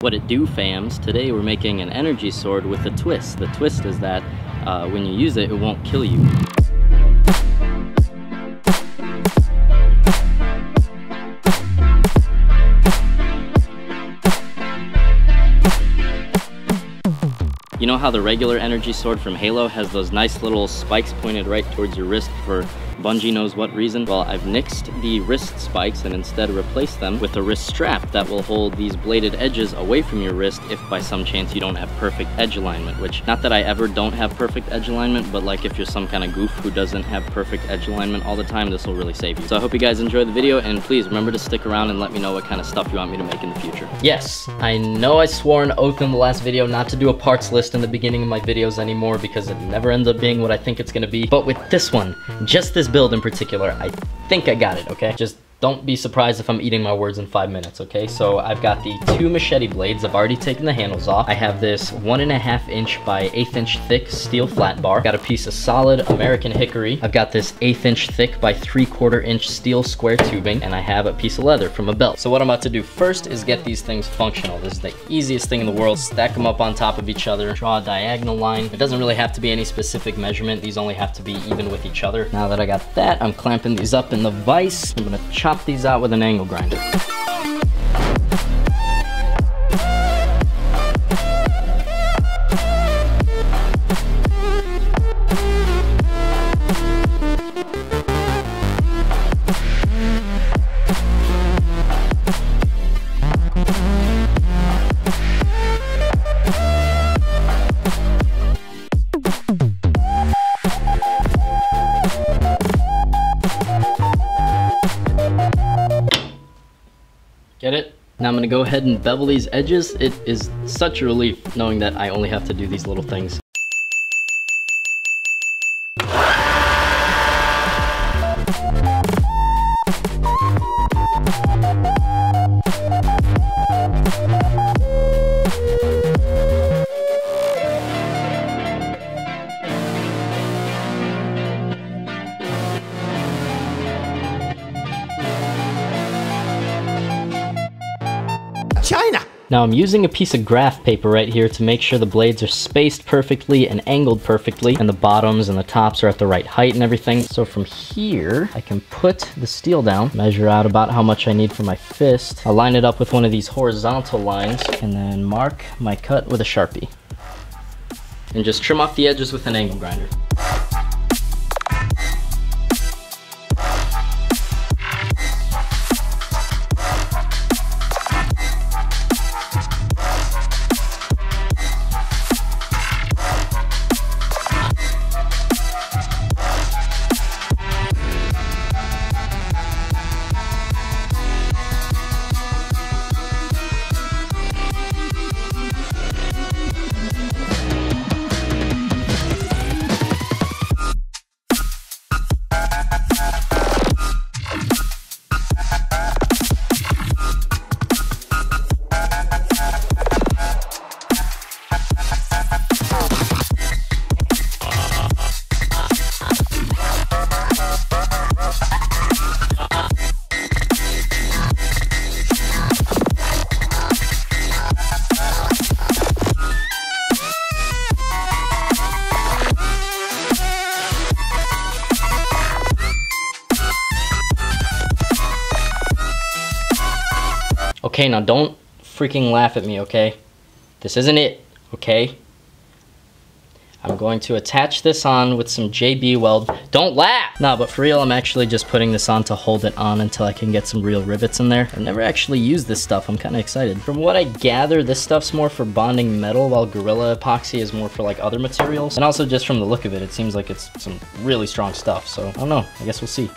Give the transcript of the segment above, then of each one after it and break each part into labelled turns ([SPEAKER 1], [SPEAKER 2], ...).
[SPEAKER 1] What it do, fams? Today we're making an energy sword with a twist. The twist is that when you use it, it won't kill you. You know how the regular energy sword from Halo has those nice little spikes pointed right towards your wrist for Bungie knows what reason? Well, I've nixed the wrist spikes and instead replaced them with a wrist strap that will hold these bladed edges away from your wrist if by some chance you don't have perfect edge alignment, which, not that I ever don't have perfect edge alignment, but like if you're some kind of goof who doesn't have perfect edge alignment all the time, this will really save you. So I hope you guys enjoy the video, and please remember to stick around and let me know what kind of stuff you want me to make in the future. Yes, I know I swore an oath in the last video not to do a parts list in the beginning of my videos anymore because it never ends up being what I think it's gonna be, but with this one, just this build in particular, I think I got it, okay? Just don't be surprised if I'm eating my words in 5 minutes, okay? So I've got the 2 machete blades. I've already taken the handles off. I have this 1.5 inch by 1/8 inch thick steel flat bar. Got a piece of solid American hickory. I've got this 1/8 inch thick by 3/4 inch steel square tubing, and I have a piece of leather from a belt. So what I'm about to do first is get these things functional. This is the easiest thing in the world. Stack them up on top of each other, draw a diagonal line. It doesn't really have to be any specific measurement. These only have to be even with each other. Now that I got that, I'm clamping these up in the vise. I'm gonna chop these out with an angle grinder. Get it? Now I'm gonna go ahead and bevel these edges. It is such a relief knowing that I only have to do these little things.
[SPEAKER 2] China.
[SPEAKER 1] Now I'm using a piece of graph paper right here to make sure the blades are spaced perfectly and angled perfectly, and the bottoms and the tops are at the right height and everything. So from here, I can put the steel down, measure out about how much I need for my fist. I'll line it up with one of these horizontal lines, and then mark my cut with a Sharpie. And just trim off the edges with an angle grinder. Okay, now don't freaking laugh at me, okay? This isn't it, okay? I'm going to attach this on with some JB weld. Don't laugh! Nah, but for real, I'm actually just putting this on to hold it on until I can get some real rivets in there. I've never actually used this stuff. I'm kind of excited. From what I gather, this stuff's more for bonding metal, while Gorilla Epoxy is more for like other materials. And also just from the look of it, it seems like it's some really strong stuff. So I don't know, I guess we'll see.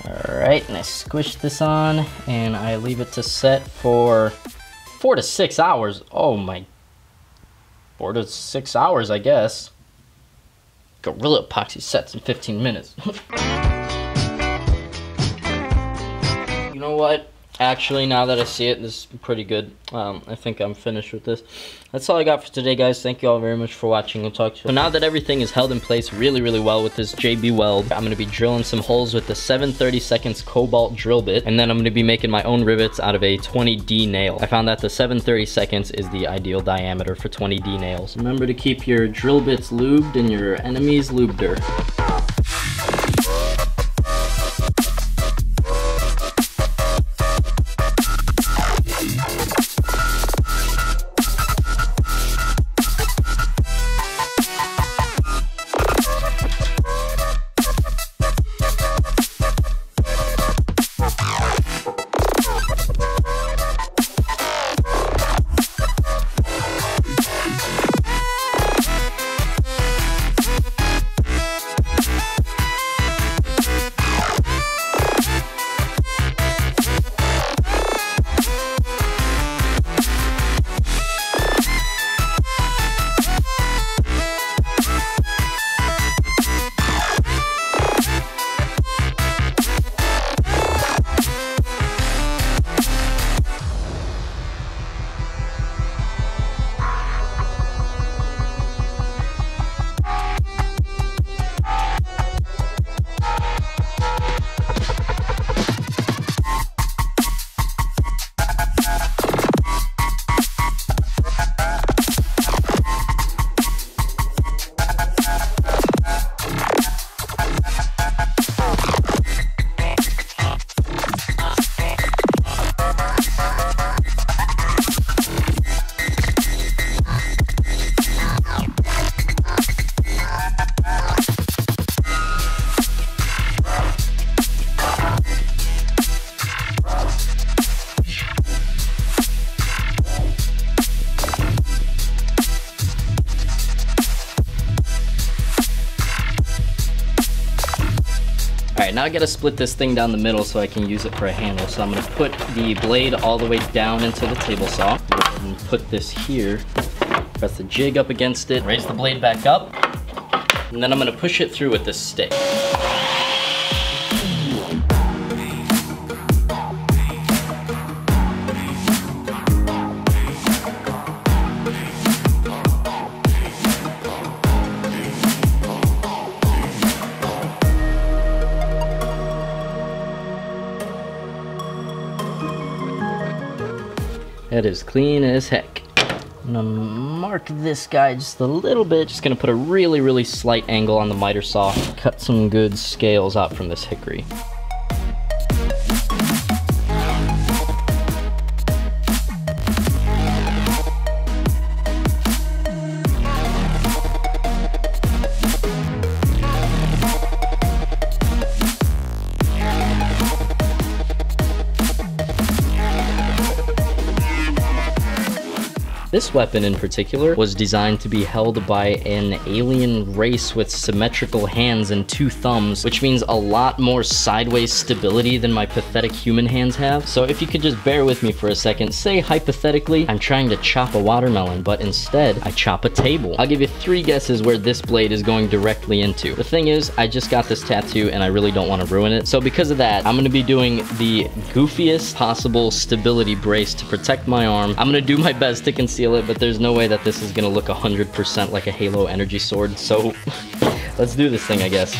[SPEAKER 1] Alright, and I squish this on, and I leave it to set for 4 to 6 hours. Oh my, 4 to 6 hours, I guess. Gorilla Epoxy sets in 15 minutes. You know what? Actually, now that I see it, this is pretty good. I think I'm finished with this. That's all I got for today, guys. Thank you all very much for watching. We'll talk to you. So now that everything is held in place really, really well with this JB weld, I'm going to be drilling some holes with the 7/32 cobalt drill bit, and then I'm going to be making my own rivets out of a 20D nail. I found that the 7/32 is the ideal diameter for 20D nails. Remember to keep your drill bits lubed and your enemies lubeder. Alright, now I gotta split this thing down the middle so I can use it for a handle. So I'm gonna put the blade all the way down into the table saw and put this here. Press the jig up against it, raise the blade back up, and then I'm gonna push it through with this stick. That is clean as heck. I'm gonna mark this guy just a little bit. Just gonna put a really, really slight angle on the miter saw. Cut some good scales out from this hickory. This weapon in particular was designed to be held by an alien race with symmetrical hands and 2 thumbs, which means a lot more sideways stability than my pathetic human hands have. So if you could just bear with me for a second, say hypothetically, I'm trying to chop a watermelon, but instead I chop a table. I'll give you 3 guesses where this blade is going directly into. The thing is, I just got this tattoo and I really don't want to ruin it. So because of that, I'm gonna be doing the goofiest possible stability brace to protect my arm. I'm gonna do my best to conceal it, but there's no way that this is gonna look 100% like a Halo energy sword, so let's do this thing, I guess.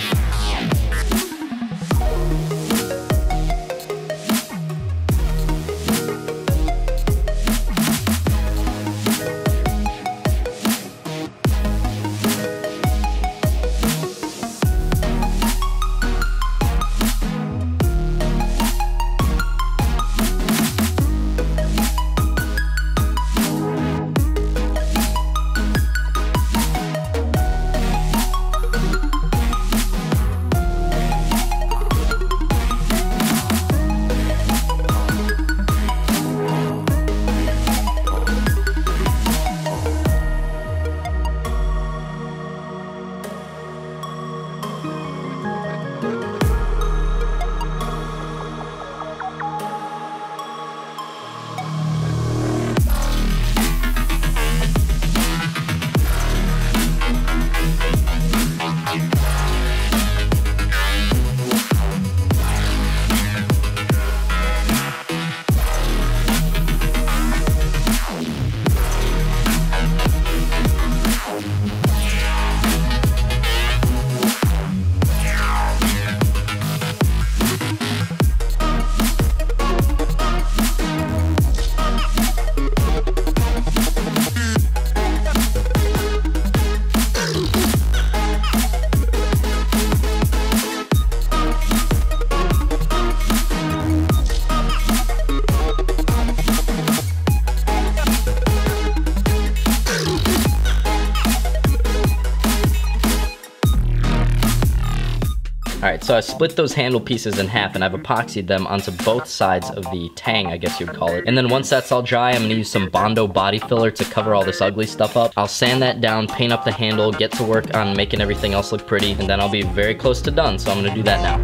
[SPEAKER 1] Alright, so I split those handle pieces in half and I've epoxied them onto both sides of the tang, I guess you'd call it. And then once that's all dry, I'm gonna use some Bondo body filler to cover all this ugly stuff up. I'll sand that down, paint up the handle, get to work on making everything else look pretty, and then I'll be very close to done, so I'm gonna do that now.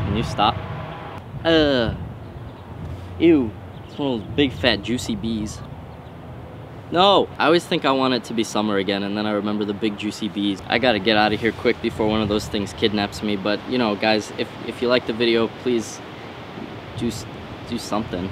[SPEAKER 1] Can you stop? Ew. It's one of those big fat juicy bees. No! I always think I want it to be summer again, and then I remember the big juicy bees. I gotta get out of here quick before one of those things kidnaps me. But, you know, guys, if you like the video, please do something.